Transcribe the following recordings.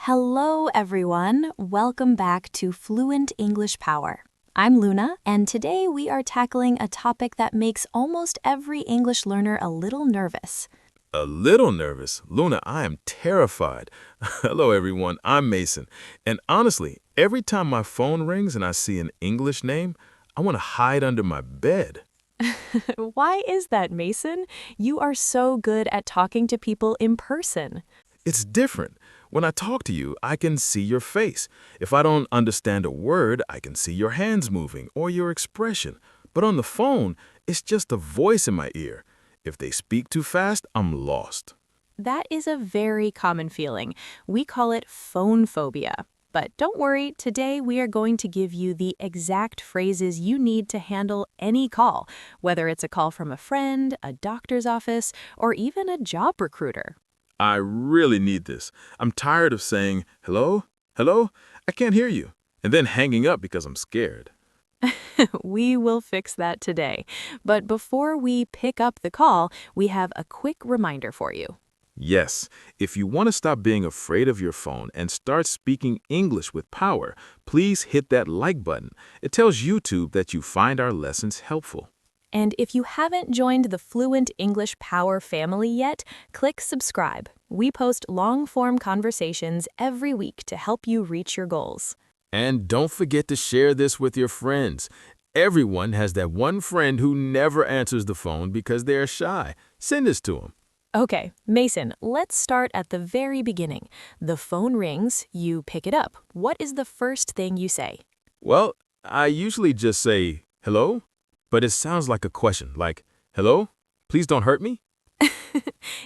Hello, everyone. Welcome back to Fluent English Power. I'm Luna, and today we are tackling a topic that makes almost every English learner a little nervous. A little nervous. Luna, I am terrified. Hello, everyone. I'm Mason. And honestly, every time my phone rings and I see an English name, I want to hide under my bed. Why is that, Mason? You are so good at talking to people in person. It's different. When I talk to you, I can see your face. If I don't understand a word, I can see your hands moving or your expression. But on the phone, it's just a voice in my ear. If they speak too fast, I'm lost. That is a very common feeling. We call it phone phobia. But don't worry, today we are going to give you the exact phrases you need to handle any call, whether it's a call from a friend, a doctor's office, or even a job recruiter. I really need this. I'm tired of saying, hello? Hello? I can't hear you. And then hanging up because I'm scared. We will fix that today. But before we pick up the call, we have a quick reminder for you. Yes, if you want to stop being afraid of your phone and start speaking English with power, please hit that like button. It tells YouTube that you find our lessons helpful. And if you haven't joined the Fluent English Power family yet, click subscribe. We post long-form conversations every week to help you reach your goals. And don't forget to share this with your friends. Everyone has that one friend who never answers the phone because they are shy. Send this to them. Okay, Mason, let's start at the very beginning. The phone rings, you pick it up. What is the first thing you say? Well, I usually just say, hello, but it sounds like a question, like, hello, please don't hurt me.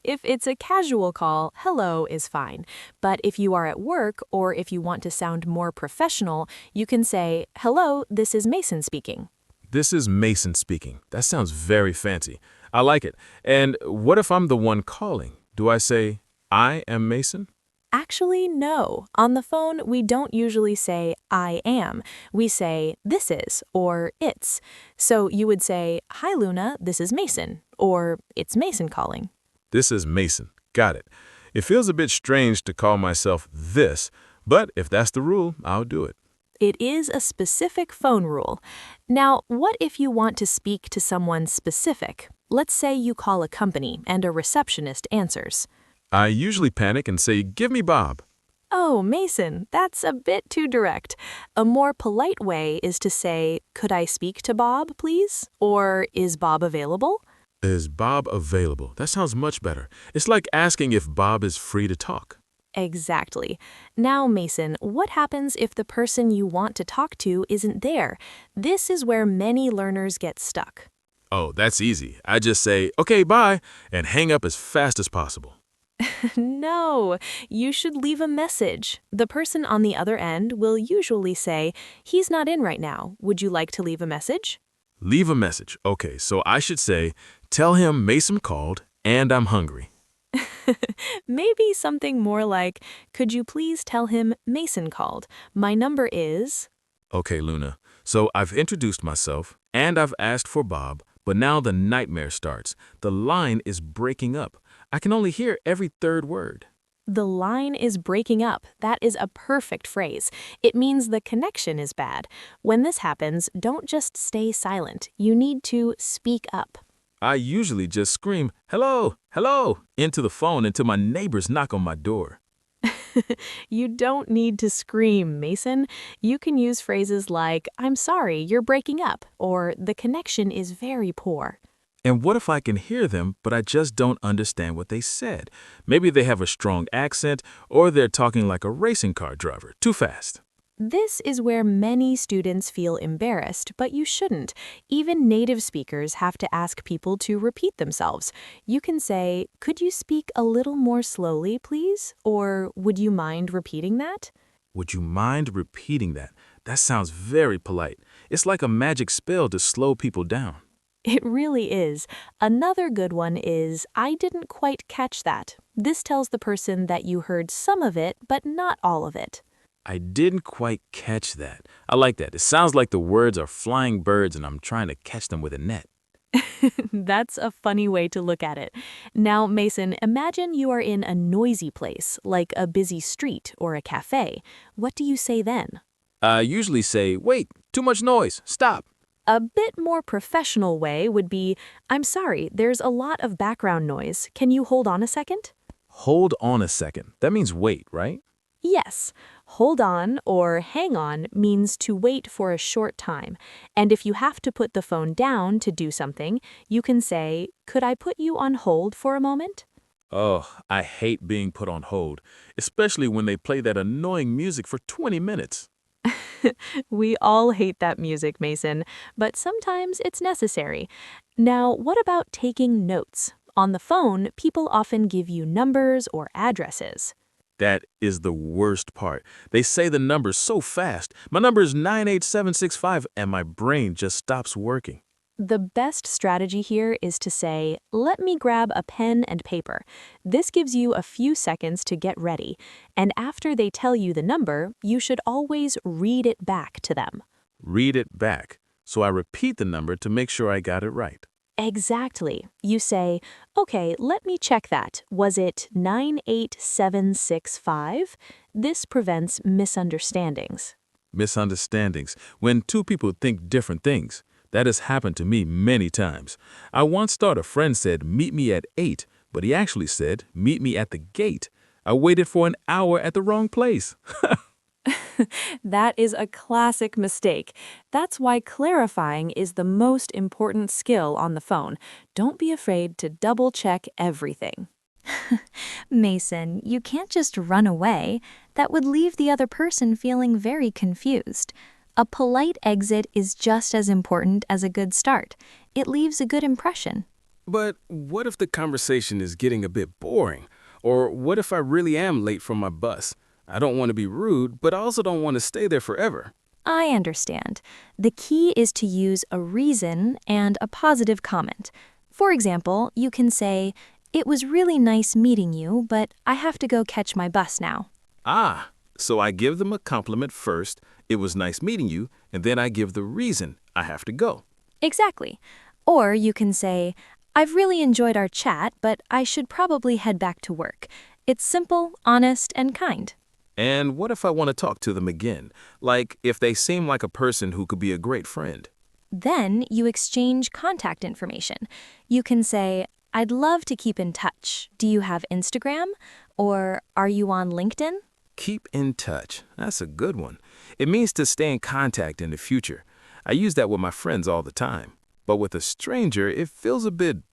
If it's a casual call, hello is fine. But if you are at work or if you want to sound more professional, you can say, hello, this is Mason speaking. This is Mason speaking. That sounds very fancy. I like it. And what if I'm the one calling? Do I say, I am Mason? Actually, no. On the phone, we don't usually say, I am. We say, this is, or it's. So you would say, hi, Luna, this is Mason, or it's Mason calling. This is Mason. Got it. It feels a bit strange to call myself this, but if that's the rule, I'll do it. It is a specific phone rule. Now, what if you want to speak to someone specific? Let's say you call a company and a receptionist answers. I usually panic and say, give me Bob. Oh, Mason, that's a bit too direct. A more polite way is to say, could I speak to Bob, please? Or is Bob available? Is Bob available? That sounds much better. It's like asking if Bob is free to talk. Exactly. Now, Mason, what happens if the person you want to talk to isn't there? This is where many learners get stuck. Oh, that's easy. I just say, okay, bye, and hang up as fast as possible. No, you should leave a message. The person on the other end will usually say, he's not in right now. Would you like to leave a message? Leave a message. Okay, so I should say, tell him Mason called and I'm hungry. Maybe something more like, could you please tell him Mason called? My number is... Okay, Luna. So I've introduced myself and I've asked for Bob, but now the nightmare starts. The line is breaking up. I can only hear every third word. The line is breaking up. That is a perfect phrase. It means the connection is bad. When this happens, don't just stay silent. You need to speak up. I usually just scream, hello, hello, into the phone until my neighbors knock on my door. You don't need to scream, Mason. You can use phrases like, I'm sorry, you're breaking up, or the connection is very poor. And what if I can hear them, but I just don't understand what they said? Maybe they have a strong accent, or they're talking like a racing car driver, too fast. This is where many students feel embarrassed, but you shouldn't. Even native speakers have to ask people to repeat themselves. You can say, could you speak a little more slowly, please? Or would you mind repeating that? Would you mind repeating that? That sounds very polite. It's like a magic spell to slow people down. It really is. Another good one is, I didn't quite catch that. This tells the person that you heard some of it, but not all of it. I didn't quite catch that. I like that. It sounds like the words are flying birds and I'm trying to catch them with a net. That's a funny way to look at it. Now, Mason, imagine you are in a noisy place, like a busy street or a cafe. What do you say then? I usually say, wait, too much noise, stop. A bit more professional way would be, I'm sorry, there's a lot of background noise. Can you hold on a second? Hold on a second. That means wait, right? Yes, hold on or hang on means to wait for a short time. And if you have to put the phone down to do something, you can say, could I put you on hold for a moment? Oh, I hate being put on hold, especially when they play that annoying music for 20 minutes. We all hate that music, Mason, but sometimes it's necessary. Now, what about taking notes? On the phone, people often give you numbers or addresses. That is the worst part. They say the numbers so fast. My number is 98765, and my brain just stops working. The best strategy here is to say, let me grab a pen and paper. This gives you a few seconds to get ready, and after they tell you the number, you should always read it back to them. Read it back. So I repeat the number to make sure I got it right. Exactly. You say, okay, let me check that. Was it 98765? This prevents misunderstandings. Misunderstandings. When two people think different things. That has happened to me many times. I once thought a friend said, meet me at 8, but he actually said, meet me at the gate. I waited for an hour at the wrong place. That is a classic mistake. That's why clarifying is the most important skill on the phone. Don't be afraid to double-check everything. Mason, you can't just run away. That would leave the other person feeling very confused. A polite exit is just as important as a good start. It leaves a good impression. But what if the conversation is getting a bit boring? Or what if I really am late for my bus? I don't want to be rude, but I also don't want to stay there forever. I understand. The key is to use a reason and a positive comment. For example, you can say, "It was really nice meeting you, but I have to go catch my bus now." Ah, so I give them a compliment first, it was nice meeting you, and then I give the reason I have to go. Exactly. Or you can say, "I've really enjoyed our chat, but I should probably head back to work." It's simple, honest, and kind. And what if I want to talk to them again? Like if they seem like a person who could be a great friend. Then you exchange contact information. You can say, "I'd love to keep in touch. Do you have Instagram?" Or "Are you on LinkedIn?" Keep in touch. That's a good one. It means to stay in contact in the future. I use that with my friends all the time. But with a stranger, it feels a bit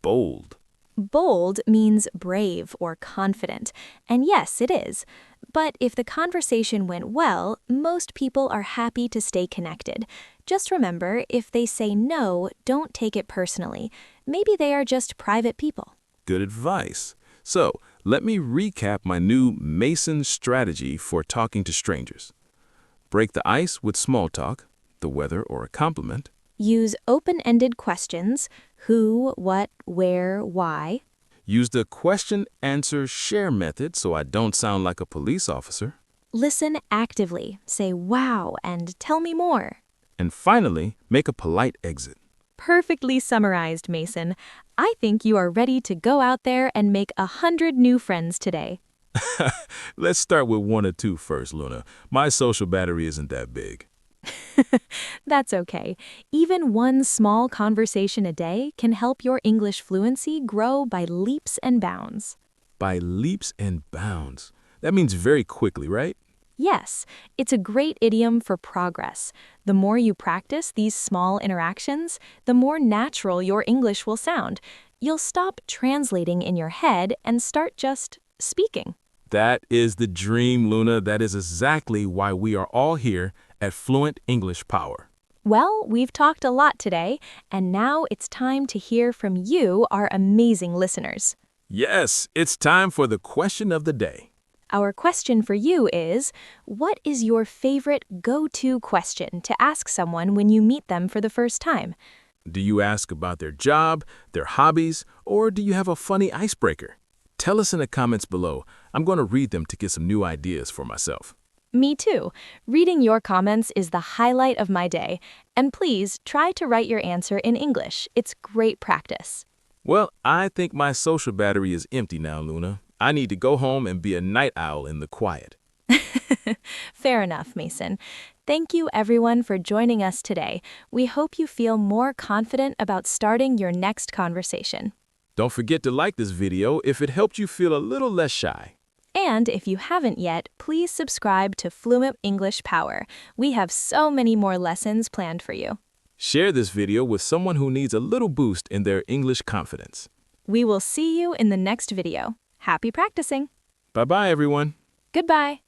bold. Bold means brave or confident, and yes, it is. But if the conversation went well, most people are happy to stay connected. Just remember, if they say no, don't take it personally. Maybe they are just private people. Good advice. So, let me recap my new Mason strategy for talking to strangers. Break the ice with small talk, the weather or a compliment. Use open-ended questions: who, what, where, why. Use the question-answer-share method so I don't sound like a police officer. Listen actively. Say wow and tell me more. And finally, make a polite exit. Perfectly summarized, Mason. I think you are ready to go out there and make 100 new friends today. Let's start with 1 or 2 first, Luna. My social battery isn't that big. That's okay. Even one small conversation a day can help your English fluency grow by leaps and bounds. By leaps and bounds. That means very quickly, right? Yes, it's a great idiom for progress. The more you practice these small interactions, the more natural your English will sound. You'll stop translating in your head and start just speaking. That is the dream, Luna. That is exactly why we are all here at Fluent English Power. Well, we've talked a lot today, and now it's time to hear from you, our amazing listeners. Yes, it's time for the question of the day. Our question for you is, what is your favorite go-to question to ask someone when you meet them for the first time? Do you ask about their job, their hobbies, or do you have a funny icebreaker? Tell us in the comments below. I'm going to read them to get some new ideas for myself. Me too. Reading your comments is the highlight of my day. And please try to write your answer in English. It's great practice. Well, I think my social battery is empty now, Luna. I need to go home and be a night owl in the quiet. Fair enough, Mason. Thank you, everyone, for joining us today. We hope you feel more confident about starting your next conversation. Don't forget to like this video if it helped you feel a little less shy. And if you haven't yet, please subscribe to Fluent English Power. We have so many more lessons planned for you. Share this video with someone who needs a little boost in their English confidence. We will see you in the next video. Happy practicing! Bye-bye, everyone. Goodbye!